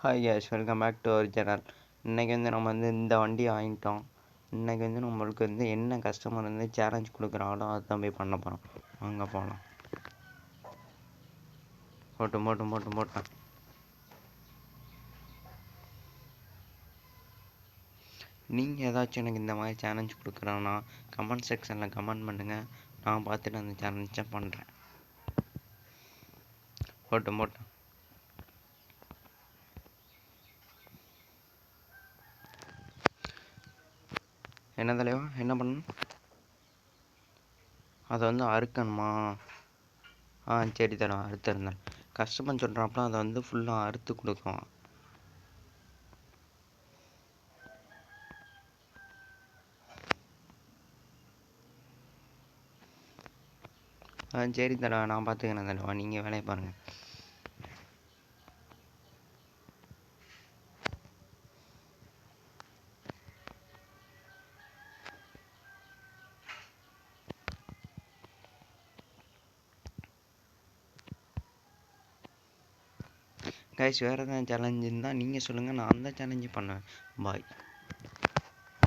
Hi guys, welcome back to our channel. இன்றைக்கி நம்ம இந்த வண்டி வாங்கிட்டோம். இன்றைக்கி நம்மளுக்கு என்ன கஸ்டமர் சேலஞ்ச் கொடுக்குறாங்களோ அதுதான் போய் பண்ண போகிறோம். வாங்க போகலாம். போட்டேன். நீங்கள் ஏதாச்சும் எனக்கு இந்த மாதிரி சேலஞ்ச் கொடுக்குறோன்னா கமெண்ட் செக்ஷனில் கமெண்ட் பண்ணுங்கள். நான் பார்த்துட்டு அந்த சேலஞ்சை பண்ணுறேன். போட்டேன். என்ன தலைவா, என்ன பண்ணணும்? அதை அறுக்கணுமா? சரி தலைவா, அறுத்துருந்தேன். கஸ்டமர் சொல்கிறாப்புல அதை ஃபுல்லாக அறுத்து கொடுக்கும். சரி தலைவா, நான் பார்த்துக்கிறேன் தலைவா, நீங்கள் வேலையை பாருங்கள். கைஸ், வேறு எதாவது சேலஞ்ச் இருந்தால் நீங்கள் சொல்லுங்கள், நான் அந்த சேலஞ்சு பண்ணுவேன். பாய்.